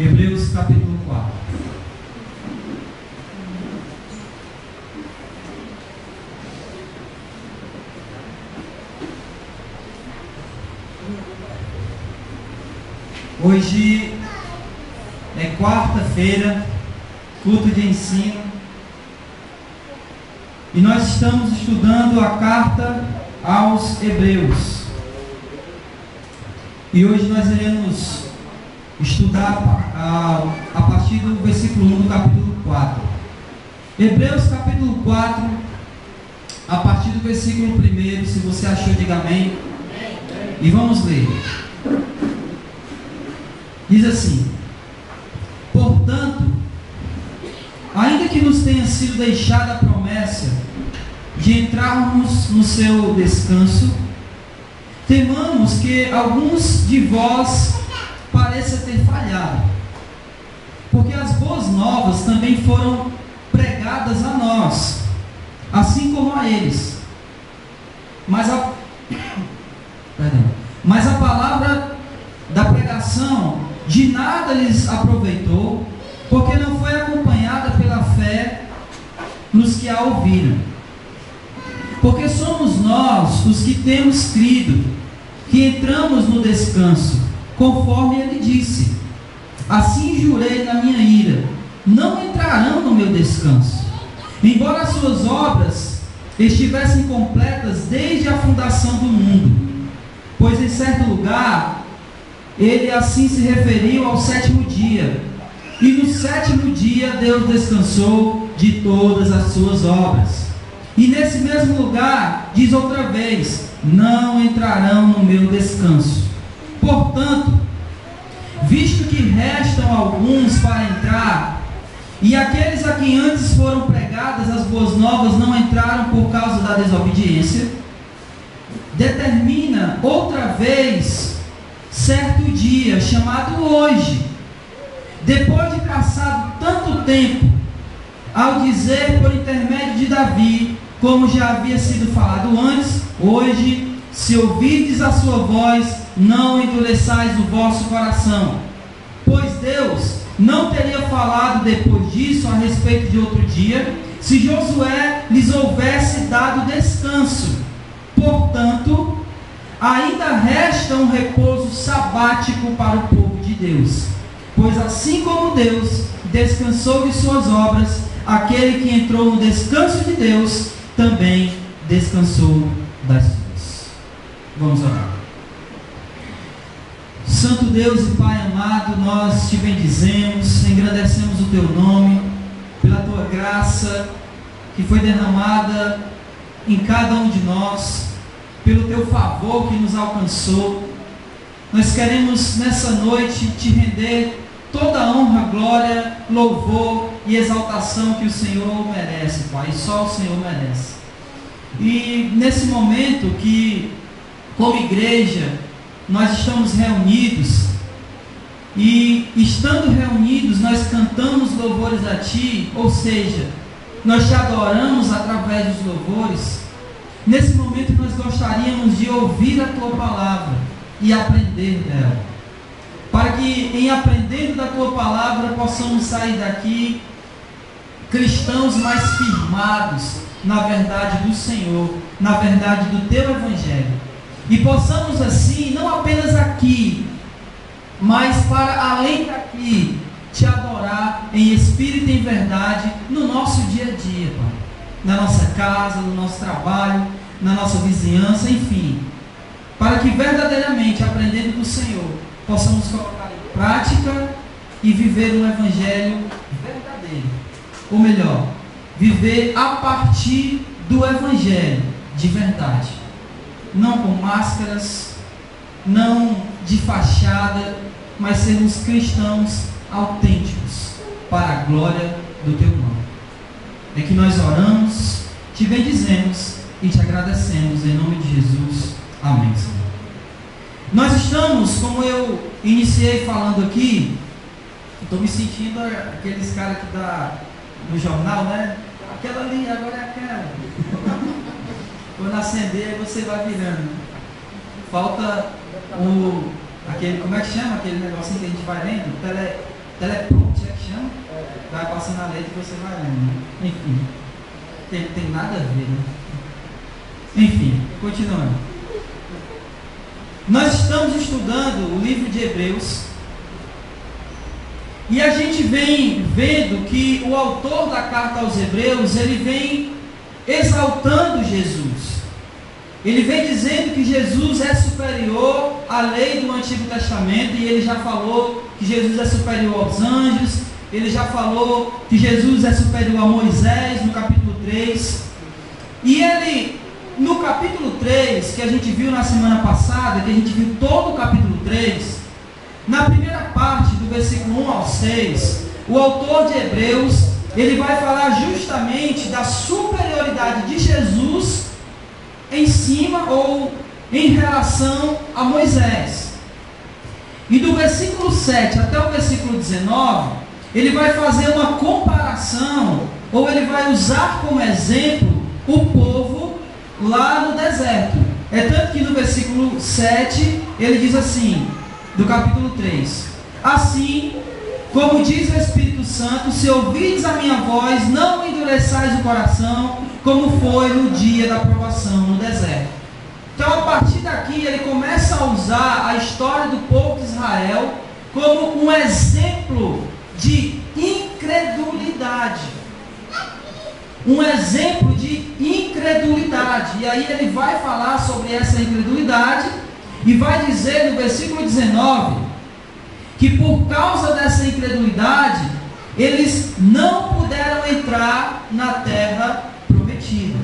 Hebreus capítulo 4. Hoje é quarta-feira, culto de ensino, e nós estamos estudando a carta aos Hebreus. E hoje nós iremos estudar a partir do versículo 1 do capítulo 4. Hebreus capítulo 4, a partir do versículo 1, se você achou, diga amém. E vamos ler. Diz assim: portanto, ainda que nos tenha sido deixada a promessa de entrarmos no seu descanso, temamos que alguns de vós pareça ter falhado, porque as boas novas também foram pregadas a nós, assim como a eles. Mas a palavra da pregação de nada lhes aproveitou, porque não foi acompanhada pela fé nos que a ouviram. Porque somos nós os que temos crido, que entramos no descanso, conforme ele disse: assim jurei na minha ira, não entrarão no meu descanso, embora as suas obras estivessem completas desde a fundação do mundo. Pois em certo lugar ele assim se referiu ao sétimo dia, e no sétimo dia Deus descansou de todas as suas obras. E nesse mesmo lugar diz outra vez: não entrarão no meu descanso. Portanto, visto que restam alguns para entrar, e aqueles a quem antes foram pregadas as boas novas não entraram por causa da desobediência, determina outra vez certo dia, chamado hoje, depois de passado tanto tempo, ao dizer por intermédio de Davi, como já havia sido falado antes: hoje, se ouvirdes a sua voz, não endureçais o vosso coração. Pois Deus não teria falado depois disso a respeito de outro dia, se Josué lhes houvesse dado descanso. Portanto, ainda resta um repouso sabático para o povo de Deus. Pois assim como Deus descansou de suas obras, aquele que entrou no descanso de Deus também descansou das suas. Vamos orar. Santo Deus e Pai amado, nós te bendizemos, engrandecemos o teu nome, pela tua graça que foi derramada em cada um de nós, pelo teu favor que nos alcançou. Nós queremos nessa noite te render toda a honra, glória, louvor e exaltação que o Senhor merece, Pai, e só o Senhor merece. E nesse momento que, como igreja, nós estamos reunidos, e estando reunidos nós cantamos louvores a Ti, ou seja, nós Te adoramos através dos louvores. Nesse momento nós gostaríamos de ouvir a Tua palavra e aprender dela, para que em aprendendo da Tua palavra possamos sair daqui cristãos mais firmados na verdade do Senhor, na verdade do Teu Evangelho, e possamos assim, não apenas aqui, mas para além daqui, Te adorar em espírito e em verdade no nosso dia a dia, Pai, na nossa casa, no nosso trabalho, na nossa vizinhança, enfim, para que verdadeiramente, aprendendo do Senhor, possamos colocar em prática e viver um Evangelho verdadeiro, ou melhor, viver a partir do Evangelho de verdade, não com máscaras, não de fachada, mas sermos cristãos autênticos para a glória do Teu nome. É que nós oramos, Te bendizemos e Te agradecemos em nome de Jesus. Amém, Senhor. Nós estamos, como eu iniciei falando aqui, estou me sentindo aqueles caras que dá no jornal, né? Aquela ali, agora é aquela. Quando acender, você vai virando. Falta aquele, como é que chama aquele negocinho que a gente vai vendo? teleprompter, é que chama? Vai passando a letra e você vai lendo. Enfim, tem nada a ver, né? Enfim, continuando. Nós estamos estudando o livro de Hebreus e a gente vem vendo que o autor da carta aos Hebreus, ele vem exaltando Jesus. Ele vem dizendo que Jesus é superior à lei do Antigo Testamento, e ele já falou que Jesus é superior aos anjos, ele já falou que Jesus é superior a Moisés, no capítulo 3. E ele, no capítulo 3, que a gente viu na semana passada, que a gente viu todo o capítulo 3, na primeira parte, do versículo 1 ao 6, o autor de Hebreus, ele vai falar justamente da superioridade de Jesus em cima ou em relação a Moisés. E do versículo 7 até o versículo 19, ele vai fazer uma comparação, ou ele vai usar como exemplo o povo lá no deserto. É tanto que no versículo 7 ele diz assim, do capítulo 3: assim como diz o Espírito Santo, se ouvides a minha voz, não endureçais o coração, como foi no dia da provação no deserto. Então, a partir daqui, ele começa a usar a história do povo de Israel como um exemplo de incredulidade. Um exemplo de incredulidade. E aí ele vai falar sobre essa incredulidade e vai dizer no versículo 19 que por causa dessa incredulidade, eles não puderam entrar na terra prometida.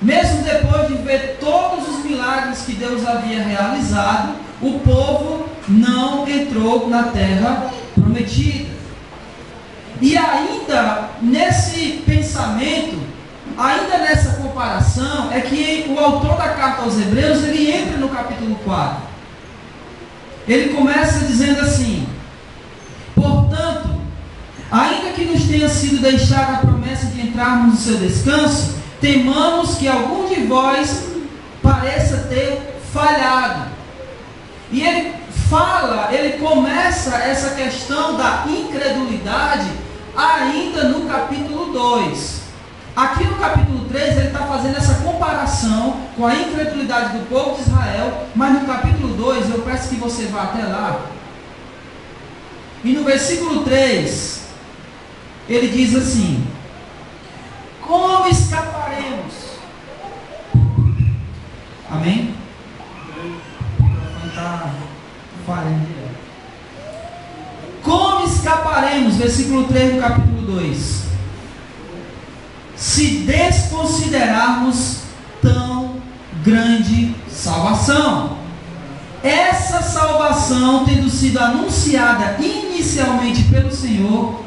Mesmo depois de ver todos os milagres que Deus havia realizado, o povo não entrou na terra prometida. E ainda nesse pensamento, ainda nessa comparação, é que o autor da carta aos Hebreus, ele entra no capítulo 4. Ele começa dizendo assim: portanto, ainda que nos tenha sido deixada a promessa de entrarmos no seu descanso, temamos que algum de vós pareça ter falhado. E ele começa essa questão da incredulidade ainda no capítulo 2. Aqui no capítulo 3 ele está fazendo essa comparação com a incredulidade do povo de Israel, mas no capítulo 2 eu peço que você vá até lá. E no versículo 3 ele diz assim: como escaparemos? Amém? Está falhando. Como escaparemos? Versículo 3 do capítulo 2. Se desconsiderarmos tão grande salvação. Essa salvação, tendo sido anunciada inicialmente pelo Senhor,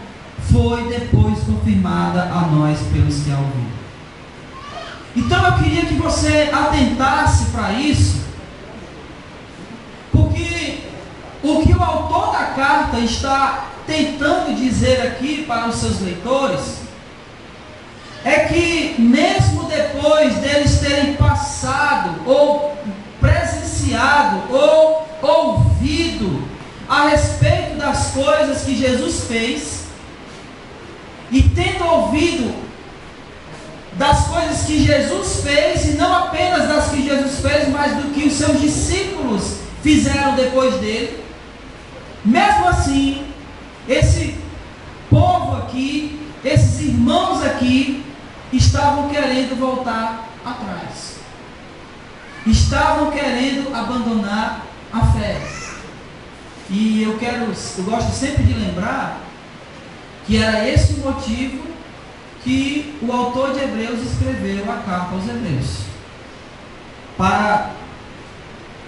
foi depois confirmada a nós pelos que a ouviram. Então eu queria que você atentasse para isso, porque o que o autor da carta está tentando dizer aqui para os seus leitores é que mesmo depois deles terem passado, ou presenciado, ou ouvido a respeito das coisas que Jesus fez, e tendo ouvido das coisas que Jesus fez, e não apenas das que Jesus fez, mas do que os seus discípulos fizeram depois dele, mesmo assim, esse povo aqui, esses irmãos aqui, estavam querendo voltar atrás, estavam querendo abandonar a fé. E eu gosto sempre de lembrar que era esse o motivo que o autor de Hebreus escreveu a carta aos Hebreus, para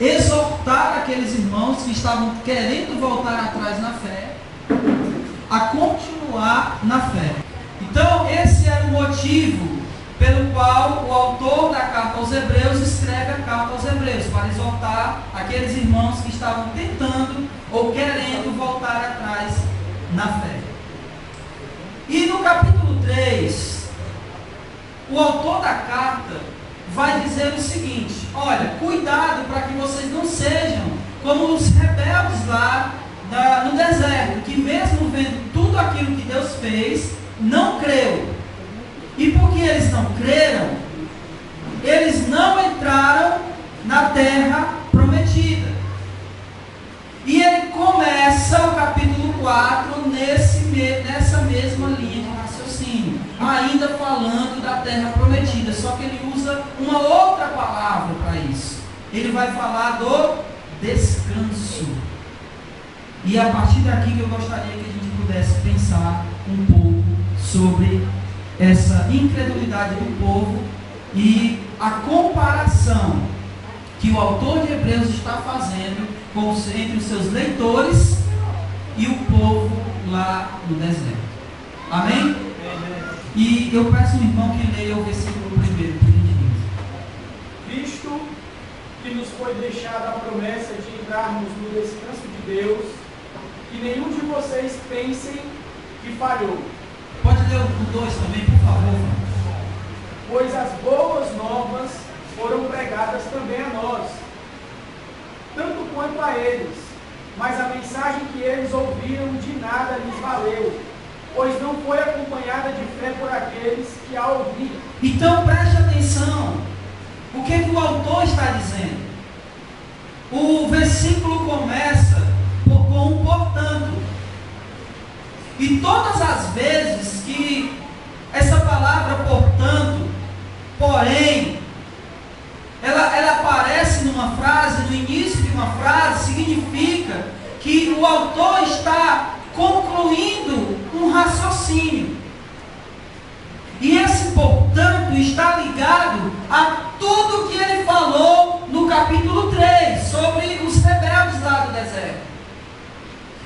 exortar aqueles irmãos que estavam querendo voltar atrás na fé, a continuar na fé. Então esse era o motivo pelo qual o autor da carta aos Hebreus escreve a carta aos Hebreus, para exortar aqueles irmãos que estavam tentando ou querendo voltar atrás na fé. E no capítulo 3, o autor da carta vai dizer o seguinte: olha, cuidado para que vocês não sejam como os rebeldes lá no deserto, que 4, nessa mesma linha de raciocínio, ainda falando da terra prometida, só que ele usa uma outra palavra para isso. Ele vai falar do descanso. E a partir daqui que eu gostaria que a gente pudesse pensar um pouco sobre essa incredulidade do povo e a comparação que o autor de Hebreus está fazendo entre os seus leitores e o povo lá no deserto. Amém? E eu peço ao irmão que leia o versículo 1, por gentileza. Visto que nos foi deixada a promessa de entrarmos no descanso de Deus, que nenhum de vocês pensem que falhou. Pode ler o 2 também, por favor. Pois as boas novas foram pregadas também a nós, tanto quanto a eles, mas a mensagem que eles ouviram de nada lhes valeu, pois não foi acompanhada de fé por aqueles que a ouviram. Então preste atenção, o que o autor está dizendo? O versículo começa com um portanto, e todas as vezes que essa palavra portanto, porém, ela aparece numa frase, no início de uma frase, significa que o autor está concluindo um raciocínio. E esse, portanto, está ligado a tudo que ele falou no capítulo 3, sobre os rebeldes lá do deserto.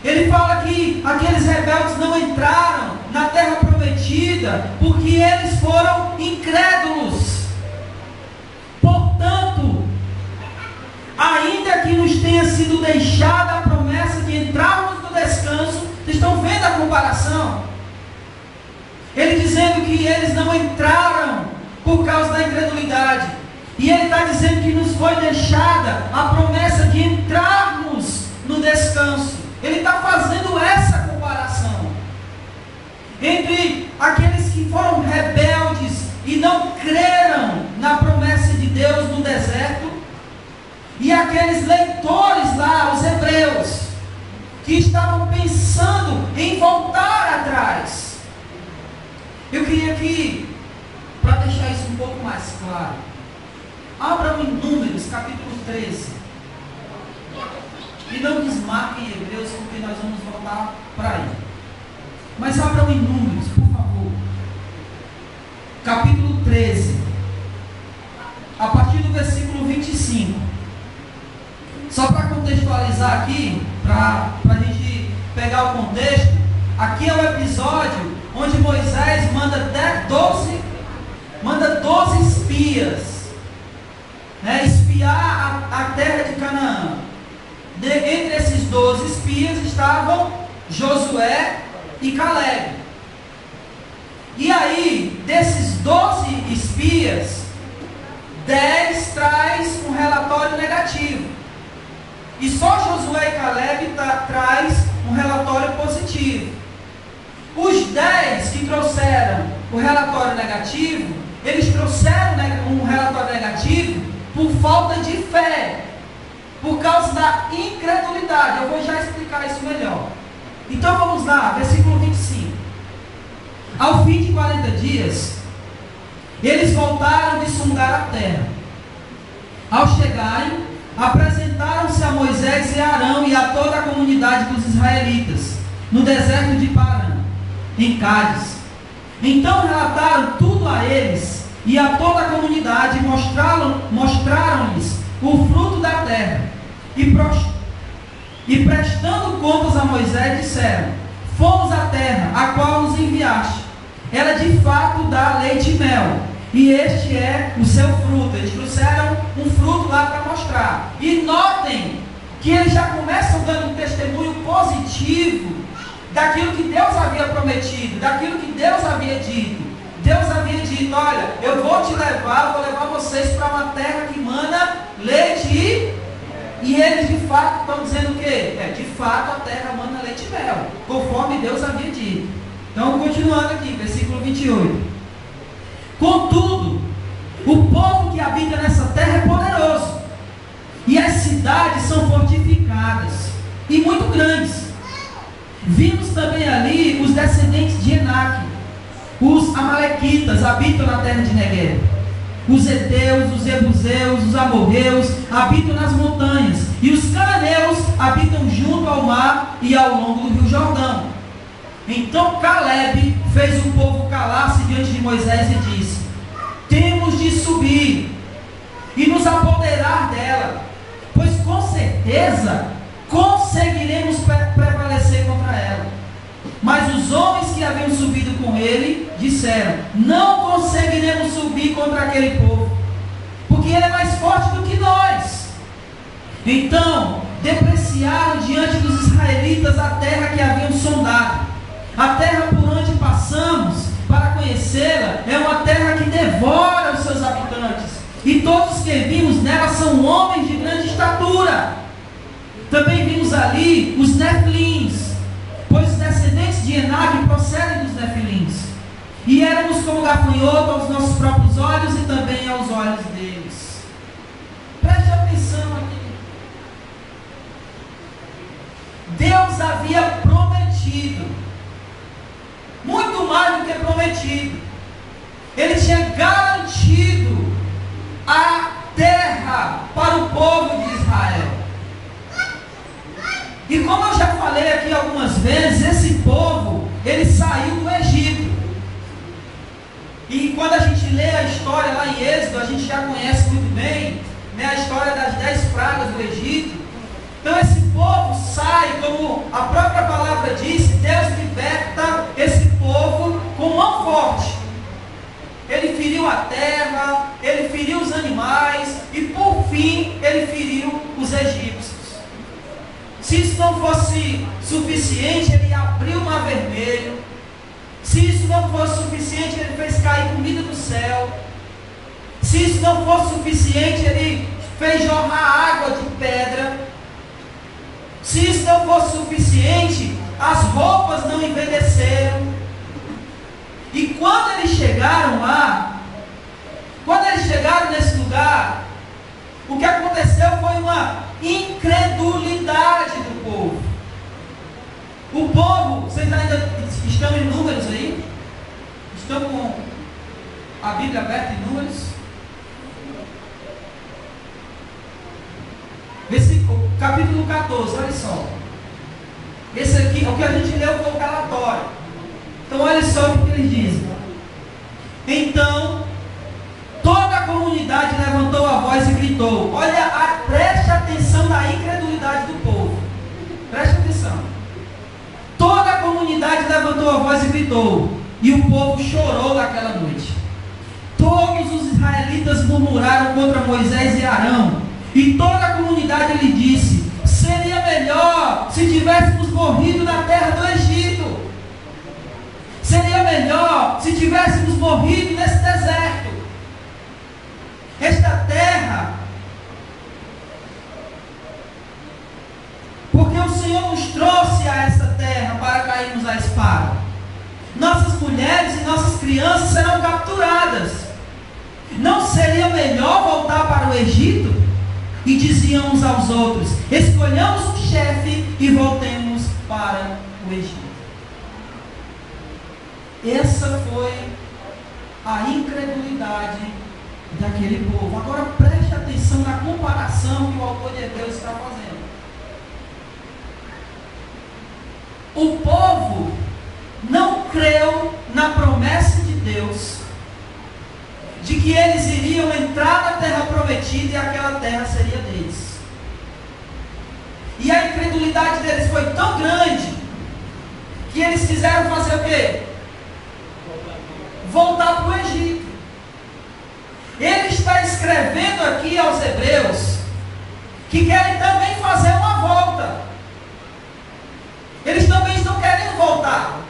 Ele fala que aqueles rebeldes não entraram na terra prometida porque eles foram incrédulos. Portanto, ainda que nos tenha sido deixada a promessa de entrarmos no descanso, vocês estão vendo a comparação? Ele dizendo que eles não entraram por causa da incredulidade. E ele está dizendo que nos foi deixada a promessa de entrarmos no descanso. Ele está fazendo essa comparação entre aqueles que foram rebeldes e não creram na promessa de Deus no deserto, e aqueles leitores lá, os hebreus, que estavam pensando em voltar atrás. Eu queria que, para deixar isso um pouco mais claro, abram em Números, capítulo 13. E não desmarquem Hebreus, porque nós vamos voltar para aí. Mas abram em Números, por favor. Capítulo 13. A partir do versículo 25. Só para contextualizar aqui, para a gente pegar o contexto, aqui é o episódio onde Moisés manda 12 espias, espiar a terra de Canaã. Entre esses 12 espias estavam Josué e Caleb. E aí, desses 12 espias, 10 traz um relatório negativo. E só Josué e Caleb traz um relatório positivo. Os 10 que trouxeram o relatório negativo, eles trouxeram um relatório negativo por falta de fé, por causa da incredulidade. Eu vou já explicar isso melhor. Então vamos lá, versículo 25. Ao fim de 40 dias, eles voltaram de sondar a terra. Ao chegarem, apresentaram-se a Moisés e Arão e a toda a comunidade dos israelitas, no deserto de Parã, em Cádiz. Então relataram tudo a eles e a toda a comunidade, mostraram-lhes o fruto da terra. E prestando contas a Moisés, disseram: fomos à terra, a qual nos enviaste. Ela de fato dá leite e mel, e este é o seu fruto. Eles trouxeram um fruto lá para mostrar. E notem que eles já começam dando um testemunho positivo daquilo que Deus havia prometido, daquilo que Deus havia dito. Deus havia dito: olha, eu vou te levar, vou levar vocês para uma terra que mana leite e eles de fato estão dizendo o quê? De fato a terra mana leite e mel, conforme Deus havia dito. Então, continuando aqui, versículo 28. Contudo, o povo que habita nessa terra é poderoso, e as cidades são fortificadas e muito grandes. Vimos também ali os descendentes de Enaque. Os amalequitas habitam na terra de Negueb. Os heteus, os jebuseus, os amorreus habitam nas montanhas. E os cananeus habitam junto ao mar e ao longo do rio Jordão. Então Caleb fez o povo calar-se diante de Moisés e disse: temos de subir e nos apoderar dela, pois com certeza conseguiremos prevalecer contra ela. Mas os homens que haviam subido com ele disseram: não conseguiremos subir contra aquele povo, porque ele é mais forte do que nós. Então depreciaram diante dos israelitas a terra que haviam sondado. A terra por onde passamos para conhecê-la é uma terra que devora os seus habitantes, e todos que vimos nela são homens de grande estatura. Também vimos ali os nefilins, pois os descendentes de Enaque procedem dos nefilins, e éramos como gafanhoto aos nossos próprios olhos e também aos olhos deles. Preste atenção aqui. Deus havia prometido muito mais do que prometido. Ele tinha garantido a terra para o povo de Israel. E como eu já falei aqui algumas vezes, esse povo, ele saiu do Egito. E quando a gente lê a história lá em Êxodo, a gente já conhece muito bem, né, a história das 10 pragas do Egito. Então esse povo sai, como a própria palavra diz, Deus liberta esse povo com mão forte. Ele feriu a terra, ele feriu os animais e por fim ele feriu os egípcios. Se isso não fosse suficiente, ele abriu o mar vermelho. Se isso não fosse suficiente, ele fez cair comida do céu. Se isso não fosse suficiente, ele fez jorrar água de pedra. Se isso não fosse suficiente, as roupas não envelheceram. E quando eles chegaram lá, quando eles chegaram nesse lugar, o que aconteceu foi uma incredulidade do povo. O povo, vocês ainda estão em Números aí? Estão com a Bíblia aberta em Números? Capítulo 14, olha só. Esse aqui, o que a gente leu foi o relatório. Então olha só o que eles dizem. Então toda a comunidade levantou a voz e gritou. Olha, preste atenção na incredulidade do povo. Preste atenção. Toda a comunidade levantou a voz e gritou. E o povo chorou naquela noite. Todos os israelitas murmuraram contra Moisés e Arão. E toda a comunidade lhe disse: seria melhor se tivéssemos morrido na terra do Egito. Seria melhor se tivéssemos morrido nesse deserto. Esta terra, porque o Senhor nos trouxe a essa terra para cairmos à espada. Nossas mulheres e nossas crianças serão capturadas. Não seria melhor voltar para o Egito? E diziam uns aos outros: escolhamos um chefe e voltemos para o Egito. Essa foi a incredulidade daquele povo. Agora preste atenção na comparação que o autor de Hebreus está fazendo. O povo não creu na promessa de Deus de que eles iriam entrar na terra prometida e aquela terra seria deles. E a incredulidade deles foi tão grande que eles quiseram fazer o quê? Voltar para o Egito. Ele está escrevendo aqui aos hebreus que querem também fazer uma volta. Eles também estão querendo voltar.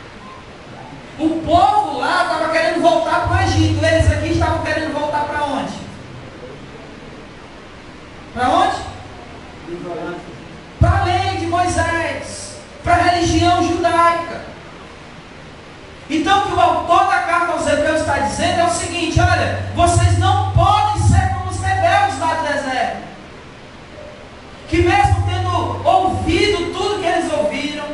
O povo lá estava querendo voltar para o Egito. Eles aqui estavam querendo voltar para onde? Para onde? Para a lei de Moisés, para a religião judaica. Então o que o autor da carta aos Hebreus está dizendo é o seguinte: olha, vocês não podem ser como os rebeldes lá do deserto, que mesmo tendo ouvido tudo que eles ouviram,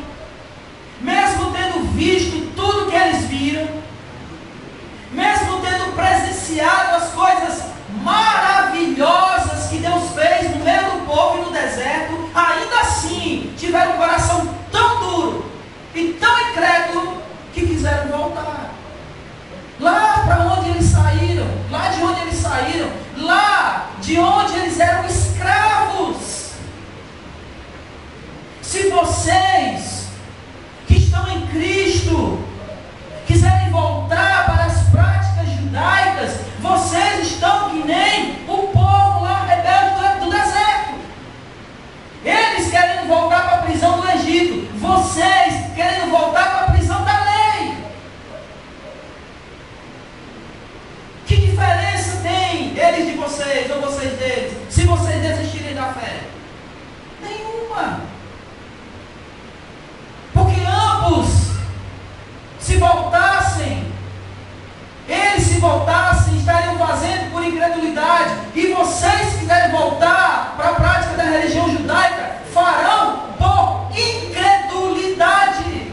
querem voltar para a prática da religião judaica farão por incredulidade.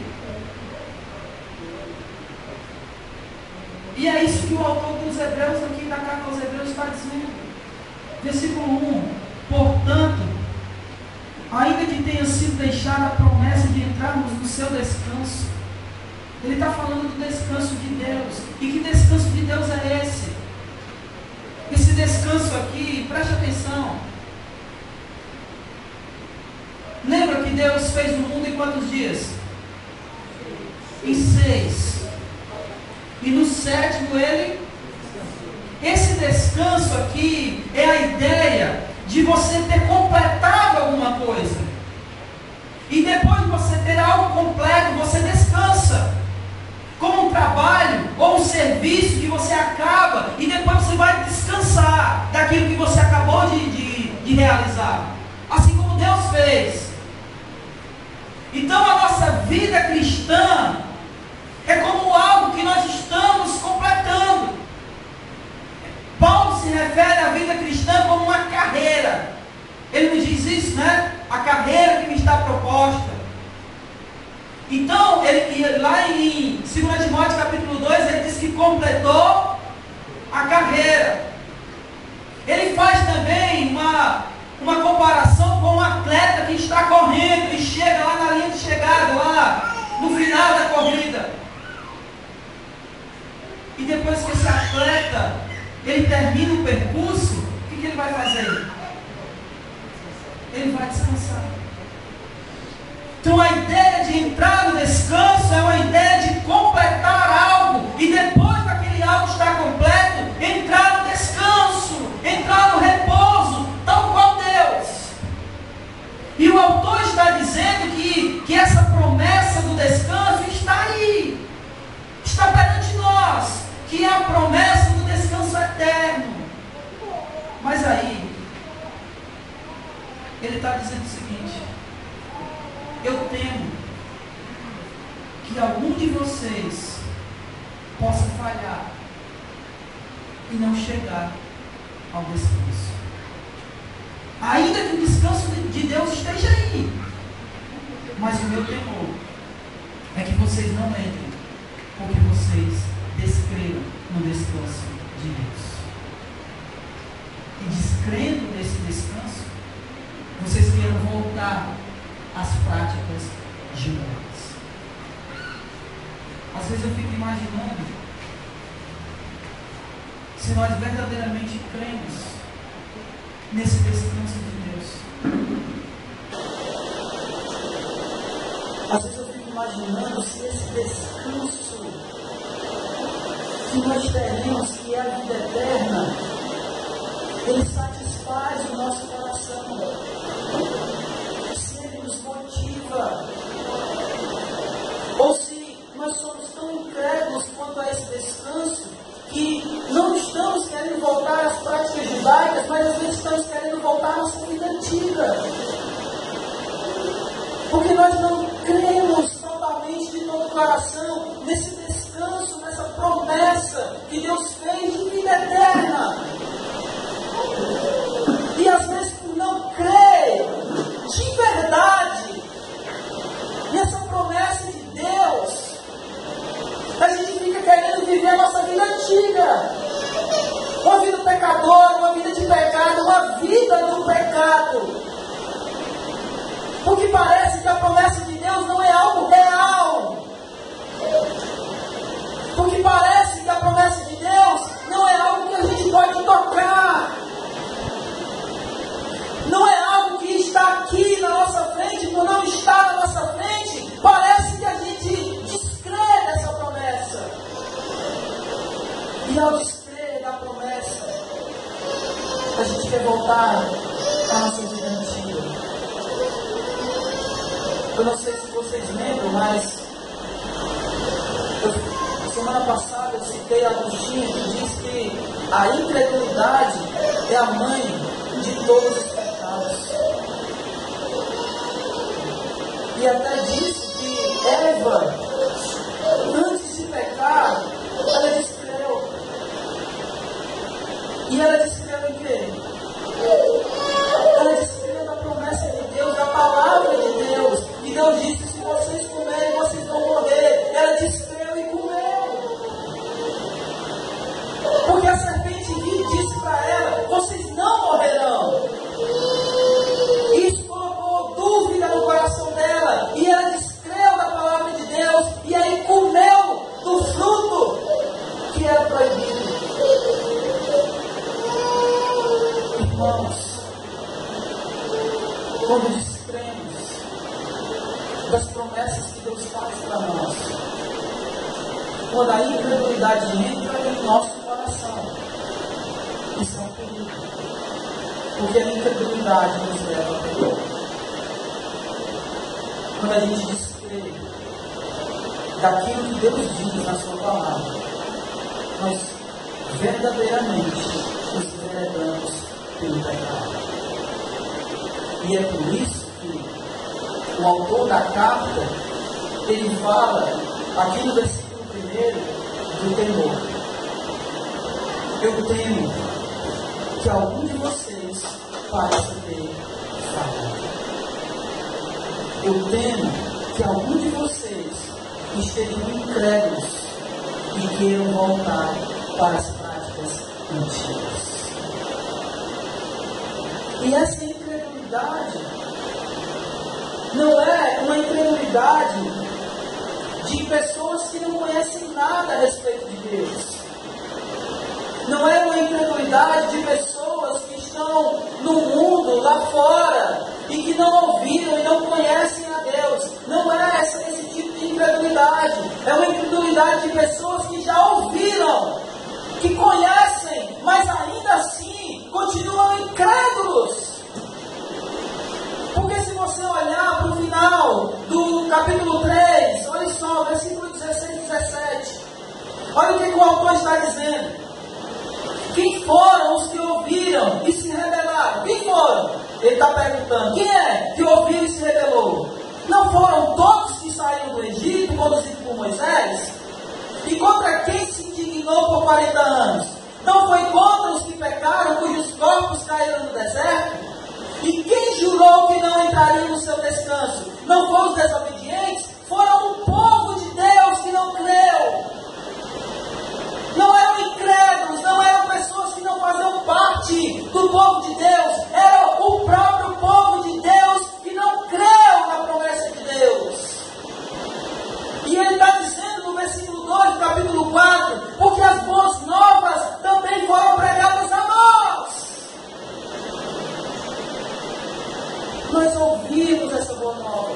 E é isso que o autor dos Hebreus, aqui da carta aos Hebreus, está dizendo. Versículo 1. Portanto, ainda que tenha sido deixada a promessa de entrarmos no seu descanso, ele está falando do descanso de Deus. E que descanso de Deus é esse? Esse descanso aqui, preste atenção. Lembra que Deus fez o mundo em quantos dias? Em 6. E no 7º ele... Esse descanso aqui é a ideia de você ter completado alguma coisa. E depois de você ter algo completo, você descansa. Como um trabalho ou um serviço que você acaba e depois você vai descansar daquilo que você acabou de realizar. Assim como Deus fez. Então a nossa vida cristã é como algo que nós estamos completando. Paulo se refere à vida cristã como uma carreira. Ele nos diz isso, né? A carreira que me está proposta. Então, lá em 2 Timóteo capítulo 2, ele diz que completou a carreira. Ele faz também uma comparação com um atleta que está correndo e chega lá na linha de chegada, lá no final da corrida. E depois que esse atleta, ele termina o percurso, o que ele vai fazer? Ele vai descansar. Então a ideia de entrar no descanso é uma ideia de completar algo, e depois daquele algo estar completo, entrar no descanso, entrar no repouso, tal qual Deus. E o autor está dizendo que essa promessa do descanso está aí, está perante nós, que é a promessa do descanso eterno. Mas aí, ele está dizendo o seguinte: eu temo que algum de vocês possa falhar e não chegar ao descanso. Ainda que o descanso de Deus esteja aí, mas o meu temor é que vocês não entrem, porque vocês descreram no descanso de Deus. E descrendo nesse descanso, vocês queiram voltar às práticas judaicas. Às vezes eu fico imaginando, se nós verdadeiramente cremos nesse descanso de Deus. Às vezes eu fico imaginando se esse descanso que nós teremos, que é a vida eterna, ele satisfaz o nosso coração, se ele nos motiva, ou se nós somos tão incrédulos quanto a esse descanso, que não estamos querendo voltar às práticas judaicas, mas às vezes estamos querendo voltar à nossa vida antiga, porque nós não cremos totalmente de todo o coração nesse descanso, nessa promessa que Deus fez de vida eterna. E às vezes, por não crer de verdade nessa promessa de Deus, a gente fica querendo viver a nossa vida antiga, uma vida pecadora, uma vida de pecado, uma vida do pecado, porque parece que a promessa de Deus não é algo real, porque parece que a promessa de Deus não é algo que a gente pode tocar, não é algo que está aqui na nossa frente. Por não estar na nossa frente, parece que a gente descrê dessa promessa. E ao descrer da promessa, a gente quer voltar à nossa vida antiga. Eu não sei se vocês lembram, mas semana passada eu citei Agostinho, que diz que a incredulidade é a mãe de todos os pecados. E até disse que Eva, antes de pecar, ela descreu. E ela descreu em quê? promessas que Deus faz para nós. Quando a incredulidade entra em nosso coração, isso é um perigo. Porque a incredulidade nos leva a perigo. Quando a gente descrê daquilo que Deus diz na sua palavra, nós verdadeiramente nos enveredamos pelo pecado. E é por isso que o autor da carta, ele fala aqui no versículo 1 do temor. Eu temo que algum de vocês pareça ter falhado. Eu temo que algum de vocês estejam incrédulos e queiram voltar para as práticas antigas. E essa incredulidade não é uma incredulidade de pessoas que não conhecem nada a respeito de Deus. Não é uma incredulidade de pessoas que estão no mundo, lá fora, e que não ouviram e não conhecem a Deus. Não é esse tipo de incredulidade. É uma incredulidade de pessoas que já ouviram, que conhecem, mas ainda assim continuam incrédulos. Porque se você olhar para o final do capítulo 3, olha só, versículo 16 e 17. Olha o que o autor está dizendo. Quem foram os que ouviram e se rebelaram? Quem foram? Ele está perguntando. Quem é que ouviu e se rebelou? Não foram todos que saíram do Egito, conduzidos por Moisés? E contra quem se indignou por 40 anos? Não foi contra os que pecaram, cujos corpos caíram no deserto? E quem jurou que não entraria no seu descanso? Não foram os desobedientes? Foram o povo de Deus que não creu. Não eram incrédulos, não eram pessoas que não faziam parte do povo de Deus. Era o próprio povo de Deus que não creu na promessa de Deus. E ele está dizendo no versículo 2 do capítulo 4, porque as boas novas também foram pregadas a nós. Nós ouvimos essa boa nova.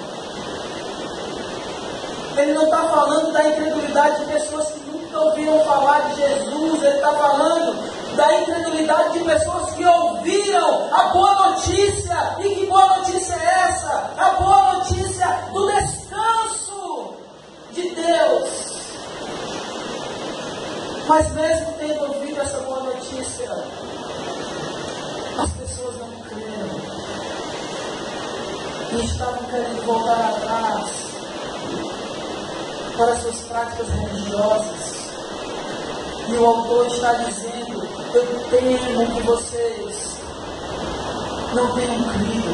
Ele não está falando da incredulidade de pessoas que nunca ouviram falar de Jesus. Ele está falando da incredulidade de pessoas que ouviram a boa notícia. E que boa notícia é essa? A boa notícia do descanso de Deus. Mas mesmo tendo ouvido essa boa notícia, as pessoas não creram. E estavam querendo voltar atrás para suas práticas religiosas. E o autor está dizendo: eu temo que vocês não tenham crido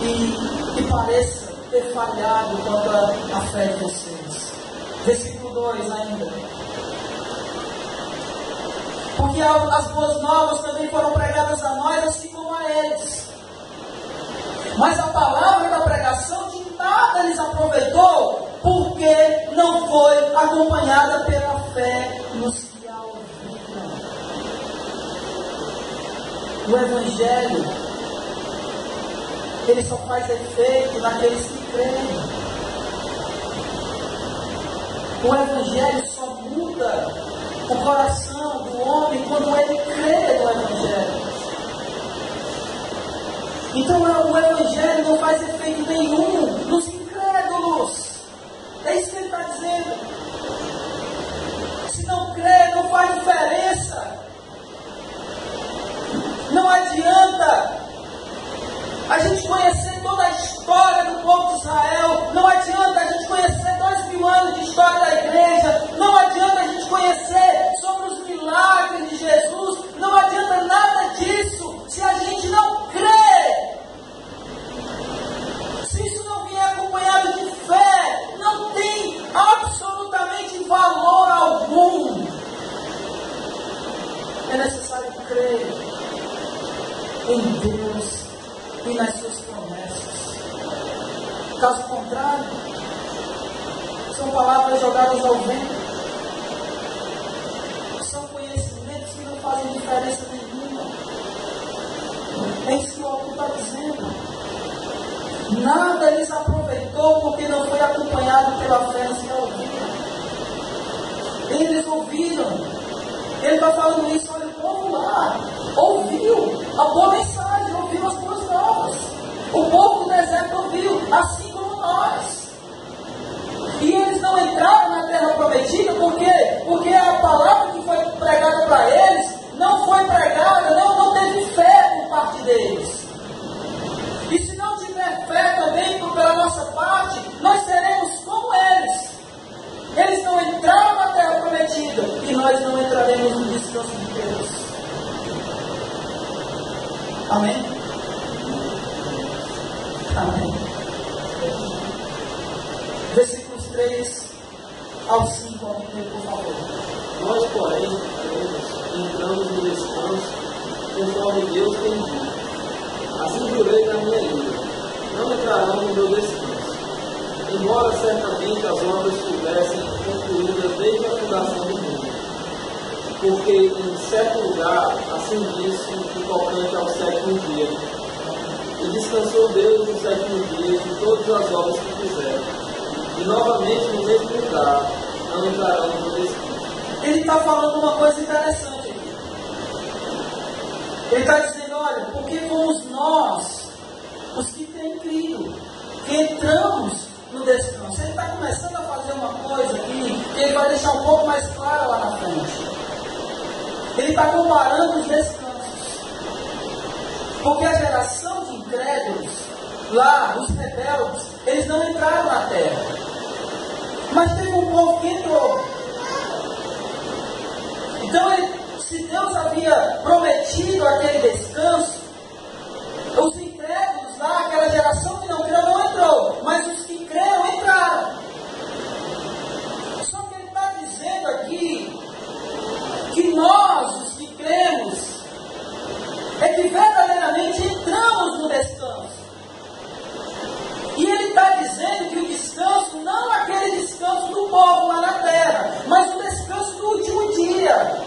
e pareça ter falhado quanto à fé de vocês. Versículo 2 ainda. Porque as boas novas também foram pregadas a nós, assim como a eles. Mas a palavra da pregação de nada lhes aproveitou, porque não foi acompanhada pela fé nos que a ouviram. O Evangelho, ele só faz efeito naqueles que creem. O Evangelho só muda o coração do homem quando ele crê no Evangelho. Então o Evangelho não faz efeito nenhum nos incrédulos. É isso que ele está dizendo. Se não crê, não faz diferença. Não adianta a gente conhecer toda a história do povo de Israel. Não adianta a gente conhecer 2000 anos de história da igreja. Não adianta a gente conhecer sobre os milagres de Jesus. Não adianta nada disso se a gente não crê. Se isso não vier acompanhado de fé, não tem absolutamente valor algum. É necessário crer em Deus e nas suas promessas. Caso contrário, são palavras jogadas ao vento. São conhecimentos que não fazem diferença nenhuma. É isso que o autor está dizendo. Nada lhes aproveitou porque não gerado pela fé sem ouvir. Eles ouviram. Ele está falando isso, olha, o povo lá ouviu a boa mensagem, ouviu as boas novas. O povo do deserto ouviu, assim como nós. E eles não entraram na terra prometida, por quê? Porque a palavra que foi pregada para eles não foi pregada, não teve fé por parte deles. E se não tiver fé também pela nossa parte, nós seremos como eles. Eles não entraram na terra prometida e nós não entraremos no descanso de Deus. Amém? Amém. Versículos 3 ao 5, por favor. Nós, porém, entramos no descanso, conforme Deus tem dito. Assim jurei na minha ira, não entrarão no meu descanso, embora certamente as obras estivessem concluídas desde a fundação do mundo. Porque em certo lugar, assim disse o tocante ao sétimo dia, e descansou Deus no sétimo dia de todas as obras que fizeram. E novamente no mesmo lugar, não entrarão no meu descanso. Ele está falando uma coisa interessante aqui. Ele está dizendo, olha, porque fomos nós, os que têm crido, que entramos no descanso. Ele está começando a fazer uma coisa aqui, que ele vai deixar um pouco mais clara lá na frente. Ele está comparando os descansos. Porque a geração de incrédulos, lá, os rebeldes, eles não entraram na terra. Mas teve um povo que entrou. Então, se Deus havia prometido aquele descanso, os incrédulos lá, aquela geração que não creu, não entrou. Mas os que creram, entraram. Só que ele está dizendo aqui que nós, os que cremos, é que verdadeiramente entramos no descanso. E ele está dizendo que o descanso não é aquele descanso do povo lá na terra, mas o descanso do último dia.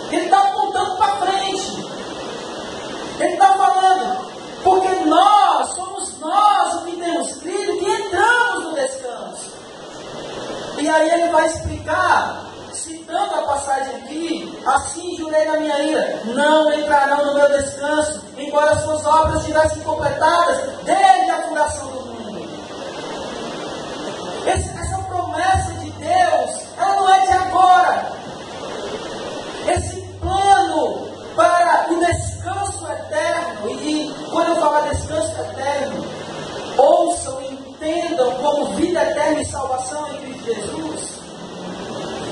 Ele está apontando para frente. Ele está falando, porque somos nós o que temos crido, que entramos no descanso. E aí ele vai explicar, citando a passagem aqui, assim jurei na minha ira, não entrarão no meu descanso, embora as suas obras estivessem completadas desde a fundação do mundo. Essa promessa de Deus, ela não é de agora. Esse plano para o descanso eterno, e quando eu falar descanso eterno, ouçam e entendam como vida eterna e salvação em Cristo Jesus.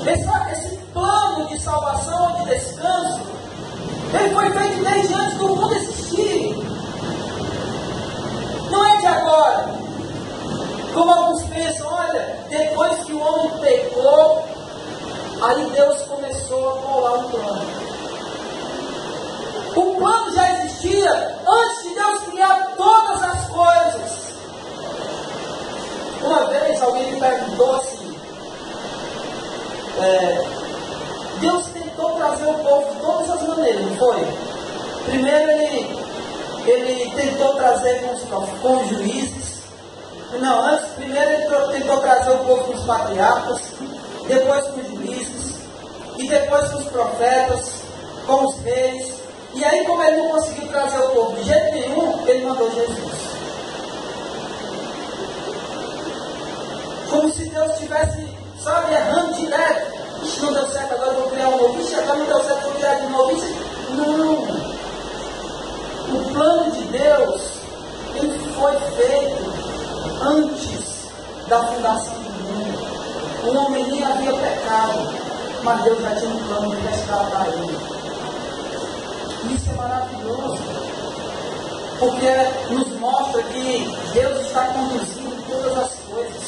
Esse plano de salvação, de descanso, ele foi feito desde antes do mundo existir. Não é de agora. Como alguns pensam, olha, depois que o homem pecou, aí Deus começou a colar um plano. O plano já existia antes de Deus criar todas as coisas. Uma vez alguém me perguntou assim, Deus tentou trazer o povo de todas as maneiras, não foi? Primeiro ele tentou trazer com os juízes. Não, primeiro ele tentou trazer o povo com os patriarcas, depois com os juízes, e depois com os profetas, com os reis. E aí, como ele não conseguiu trazer o povo de jeito nenhum, ele mandou Jesus. Como se Deus estivesse, sabe, errando direto. Ixi, não deu certo, agora eu vou criar um novo. Ixi, agora não deu certo, vou criar de novo. Ixi, não. O plano de Deus, ele foi feito antes da fundação do mundo. O homem nem havia pecado, mas Deus já tinha um plano de resgatar ele. Isso é maravilhoso, porque nos mostra que Deus está conduzindo todas as coisas.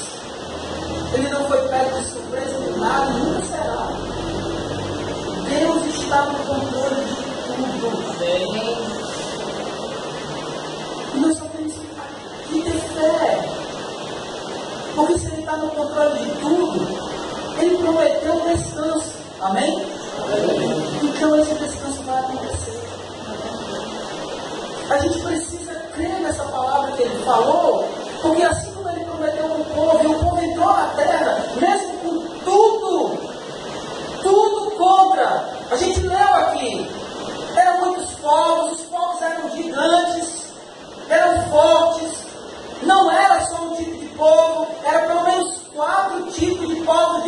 Ele não foi pego de surpresa de nada, nunca será. Deus está no controle de tudo. E nós só temos que ter fé. Porque se Ele está no controle de tudo, Ele prometeu um descanso. Amém? Então esse descanso vai acontecer. A gente precisa crer nessa palavra que Ele falou, porque assim como Ele prometeu para o povo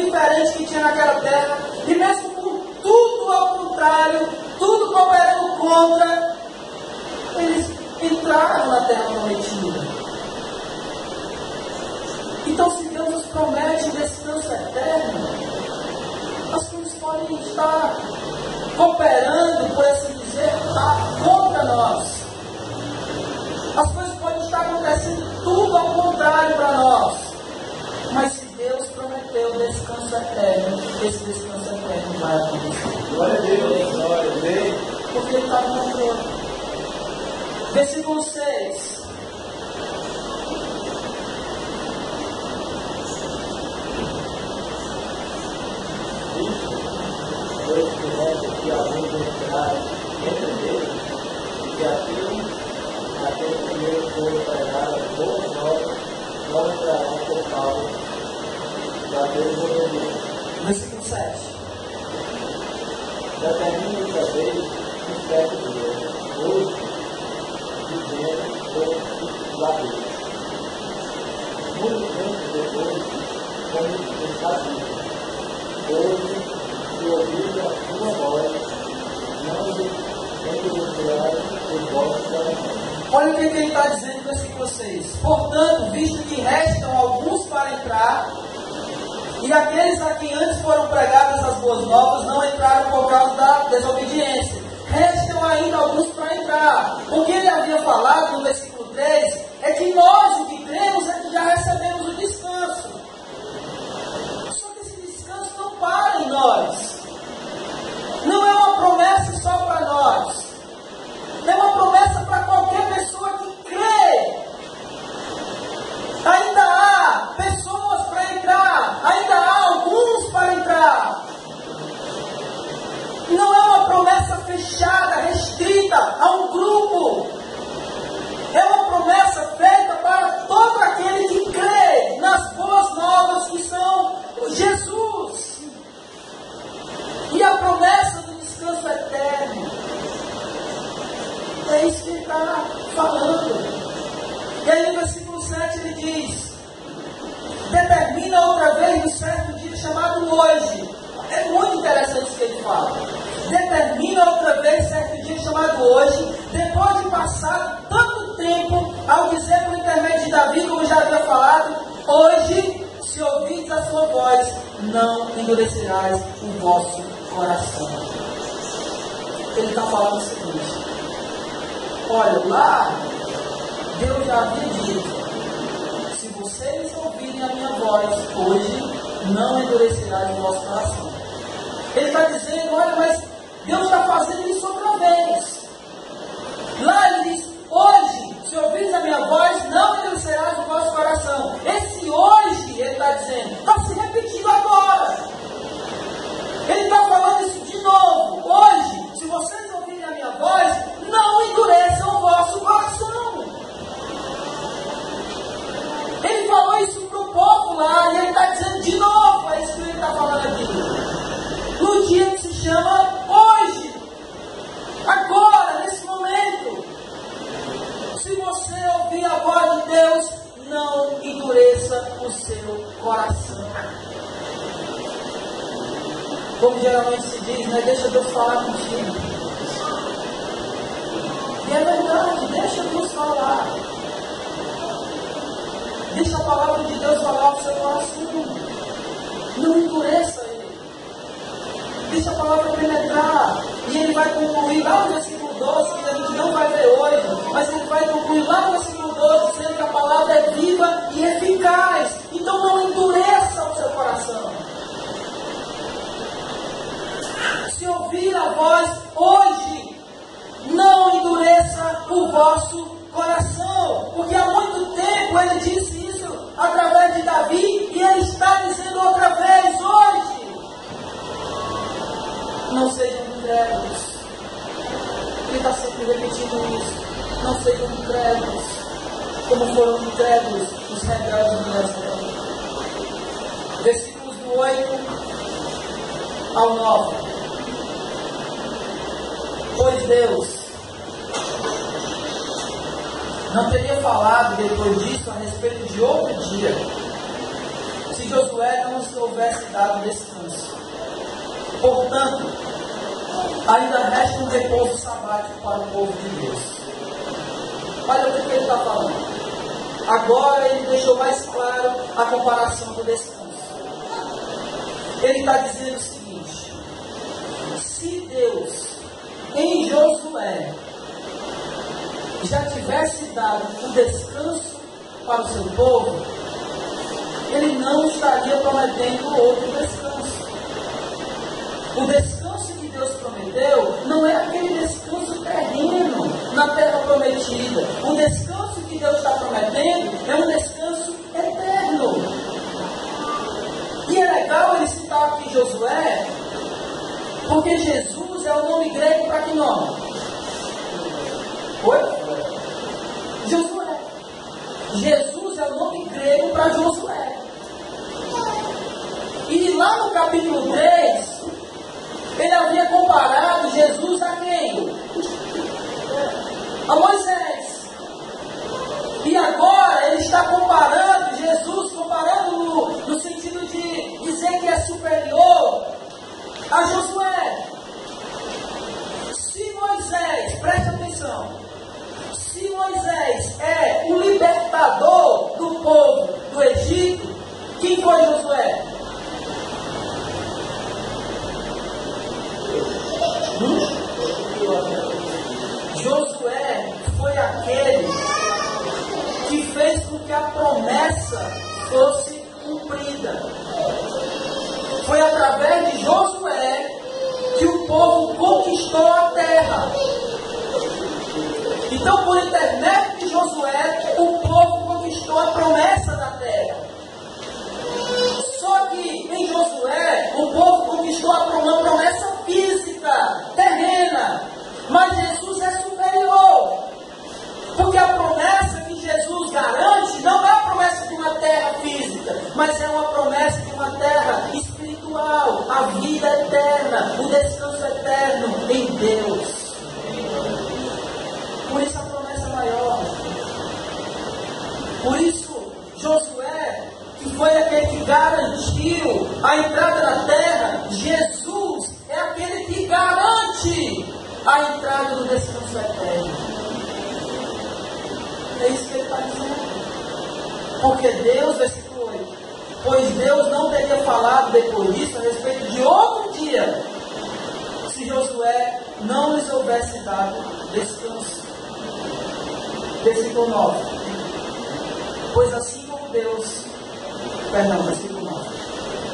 diferentes que tinha naquela terra, e mesmo com tudo ao contrário, tudo cooperando contra, eles entraram na terra prometida. Então, se Deus nos promete descanso eterno, as coisas podem estar cooperando, por assim dizer, contra nós. As coisas podem estar acontecendo tudo ao contrário para nós. Mas se Deus prometeu descanso eterno, esse descanso eterno vai acontecer. Glória a Deus, glória a Deus. Porque Ele está no controle. Versículo 6. Deus promete que alguém entrará entre eles, e que aquele primeiro foram pregadas boas novas, não entrarão por causa da desobediência. Versículo 7. Determina outra vez um certo dia, hoje, dizendo ou ladeira. Muito tempo depois, como ele sabia, hoje, se ouvir a sua voz, não endurecerai o vosso coração. Olha o que ele está dizendo no versículo 6. Portanto, visto que restam alguns para entrar, e aqueles a quem antes foram pregadas as boas novas não entraram por causa da desobediência. Restam ainda alguns para entrar. O que ele havia falado no versículo 3 é que nós, o que cremos, é que já recebemos o descanso. Só que esse descanso não para em nós. Não é uma promessa só para nós. É uma promessa para qualquer pessoa que crê. Ainda há pessoas para entrar. Ainda há alguns para entrar. Não é uma promessa fechada, restrita a um grupo. É uma promessa feita para todo aquele que crê nas boas novas que são Jesus. E a promessa do descanso eterno. É isso que ele está falando. E aí no versículo 7 ele diz: determina outra vez um certo dia chamado hoje. É muito interessante isso que ele fala. Determina outra vez certo dia chamado hoje, depois de passar tanto tempo, ao dizer por intermédio de Davi, como já havia falado, hoje, se ouvirdes a sua voz, não endurecerás o vosso coração. Ele está falando o seguinte: olha, lá, Deus já havia dito, se vocês ouvirem a minha voz hoje, não endurecerás o vosso coração. Ele está dizendo, olha, mas Deus está fazendo isso outra vez. Lá ele diz, hoje, se ouvirem a minha voz, não endurecerás o vosso coração. Esse hoje, ele está dizendo, está se repetindo agora. Ele está falando isso de novo. Hoje, se vocês ouvirem a minha voz, não endureçam o vosso coração. Ele falou isso para o povo lá, e ele está dizendo de novo, é isso que ele está falando aqui. No dia que se chama hoje, agora, nesse momento. Se você ouvir a voz de Deus, não endureça o seu coração. Como geralmente se diz, né? Deixa Deus falar contigo. E é verdade, deixa Deus falar. Deixa a palavra de Deus falar o seu coração. Não endureça ele. Deixa a palavra penetrar. E ele vai concluir lá no versículo 12, que a gente não vai ver hoje, mas ele vai concluir lá no versículo 12, dizendo que a palavra é viva e eficaz. Então não endureça o seu coração. Se ouvir a voz hoje, não endureça o vosso coração. Porque há muito tempo ele disse isso através de Davi, e ele está dizendo outra vez hoje. Não sejam incrédulos. Ele está sempre repetindo isso. Não sejam incrédulos, como foram incrédulos os rebeldes do deserto. Versículos do 8 ao 9. Pois Deus não teria falado depois disso a respeito de outro dia, se Josué não nos houvesse dado descanso. Portanto, ainda resta um repouso sabático para o povo de Deus. Olha o que ele está falando. Agora ele deixou mais claro a comparação do descanso. Ele está dizendo o seguinte: se Deus em Josué já tivesse dado um descanso para o seu povo, ele não estaria prometendo outro descanso. O descanso que Deus prometeu não é aquele descanso terreno na terra prometida. O descanso que Deus está prometendo é um descanso eterno. E é legal ele citar aqui Josué, porque Jesus é o nome grego para que nome? Oi? Josué. Jesus é o nome grego para Josué. E lá no capítulo 3, ele havia comparado Jesus a quem? A Moisés. E agora ele está comparando Jesus, comparando no sentido de dizer que é superior a Josué. Se Moisés, preste atenção, se Moisés é o libertador do povo do Egito, quem foi Josué? Josué foi aquele que fez com que a promessa fosse cumprida. Foi através de Josué que o povo conquistou a terra. Então, por intermédio de Josué, o povo conquistou a promessa da terra. Só que em Josué, o povo conquistou uma promessa física, terrena. Mas Jesus é superior. Porque a promessa que Jesus garante não é a promessa de uma terra física, mas é uma promessa de uma terra espiritual, a vida eterna, o descanso eterno em Deus. Por isso a promessa é maior. Por isso, Josué, que foi aquele que garantiu a entrada na terra, Jesus é aquele que garante a entrada no descanso eterno. É isso que ele está dizendo. Porque Deus, versículo 8, pois Deus não teria falado depois disso a respeito de outro dia, se Josué não lhes houvesse dado descanso. Versículo 9. Pois assim como Deus, versículo 9.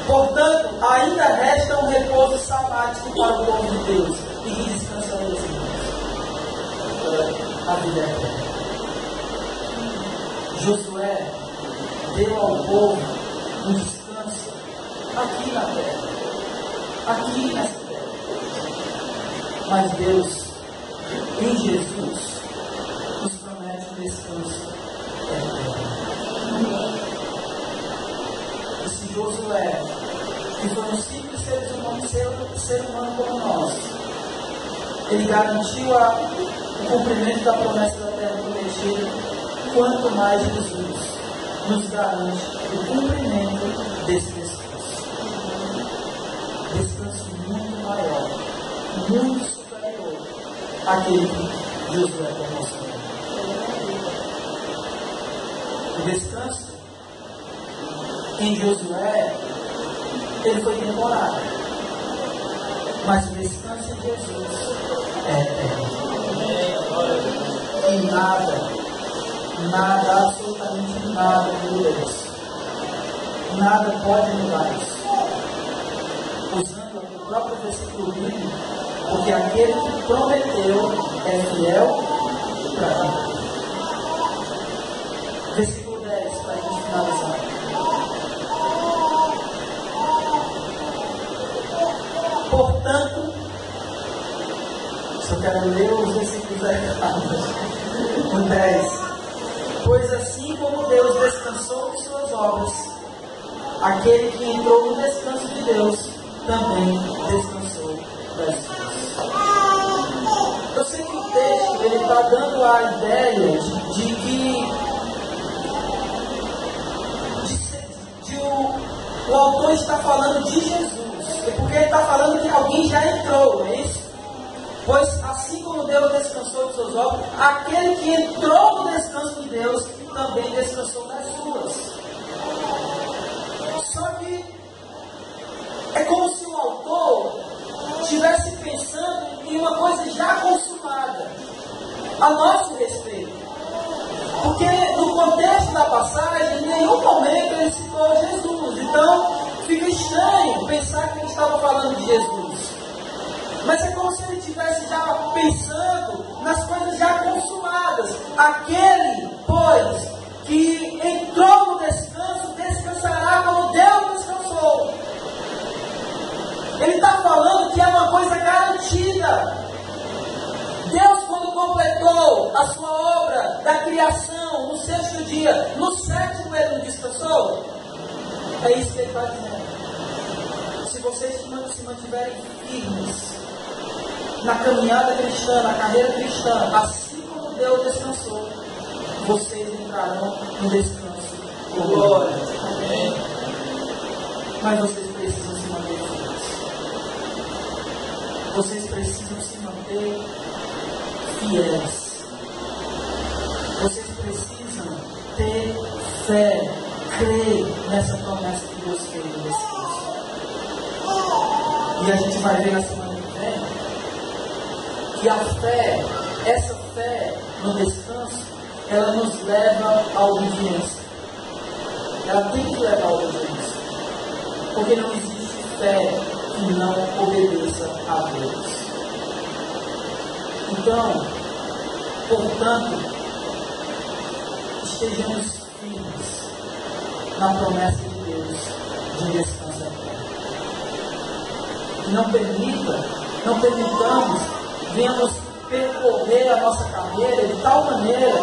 Portanto, ainda resta um repouso sabático para o povo de Deus, e que descansam os irmãos. A vida eterna. Josué deu ao povo um descanso aqui na terra, aqui nessa terra. Mas Deus, em Jesus, nos promete um descanso eterno. E se Josué, que foi um simples ser humano como nós, ele garantiu o cumprimento da promessa da terra prometida, quanto mais Jesus nos garante o cumprimento desse descanso. Descanso muito maior, muito superior àquele que Josué proporcionou. O descanso em Josué, ele foi temporário. Mas o descanso em Jesus é eterno. E nada, absolutamente nada muda isso. Nada pode mudar isso. Usando o próprio versículo bíblico, porque aquele que prometeu é fiel para mim. Versículo 10, para a gente finalizar. Portanto, só quero ler os versículos errados. O 10. Pois assim como Deus descansou de suas obras, aquele que entrou no descanso de Deus também descansou das suas. Eu sei que o texto ele está dando a ideia de o autor está falando de Jesus. É porque ele está falando que alguém já entrou, não é isso? Pois assim como Deus descansou de seus obras, aquele que entrou no descanso de Deus também descansou das suas. Só que é como se o autor estivesse pensando em uma coisa já consumada a nosso respeito. Porque no contexto da passagem, em nenhum momento ele citou Jesus. Então, fica estranho pensar que ele estava falando de Jesus. Mas é como se ele estivesse já pensando nas coisas já consumadas. Aquele, pois, que entrou no descanso, descansará como Deus descansou. Ele está falando que é uma coisa garantida. Deus, quando completou a sua obra da criação no sexto dia, no sétimo ele não descansou? É isso que ele está dizendo. Se vocês se mantiverem firmes na caminhada cristã, na carreira cristã, assim como Deus descansou, vocês entrarão no descanso. Glória. Amém. Mas vocês precisam se manter firmes. Vocês precisam se manter fiéis. Vocês precisam ter fé, crer nessa promessa que Deus fez no descanso. E a gente vai ver na semana que vem que a fé, essa fé no descanso, ela nos leva à obediência. Ela tem que levar à obediência. Porque não existe fé que não obedeça a Deus. Então, portanto, estejamos firmes na promessa de Deus de um descanso eterno. Não permitamos, venhamos percorrer a nossa carreira de tal maneira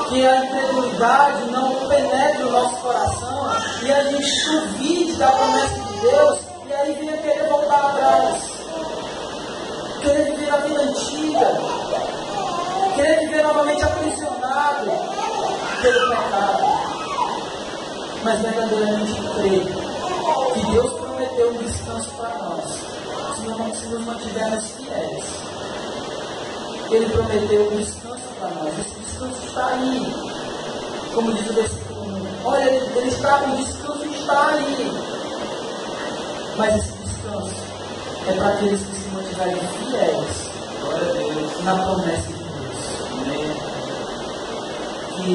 que a incredulidade não penetre no nosso coração e a gente duvide da promessa de Deus e aí venha querer voltar atrás, querer viver a vida antiga, querer viver novamente aprisionado pelo pecado, mas verdadeiramente crer que Deus prometeu um descanso para nós, se nos mantivermos fiéis. Ele prometeu um descanso para nós. Esse descanso está aí. Como diz o versículo 1. Olha, o descanso está aí. Mas esse descanso é para aqueles que se mantiverem fiéis na promessa de Deus. Que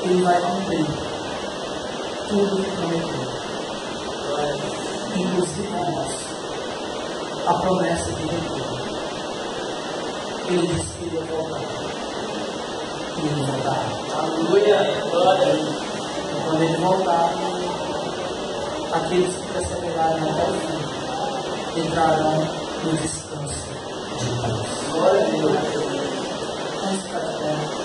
Ele vai cumprir tudo o que prometeu. Inclusive a promessa de Deus. Ele disse que ele ia voltar. E ele voltará. Aleluia! Glória! E quando ele voltar, aqueles que perseverarem até o fim entrarão no descanso de Deus. Glória a Deus! Vamos ficar de pé.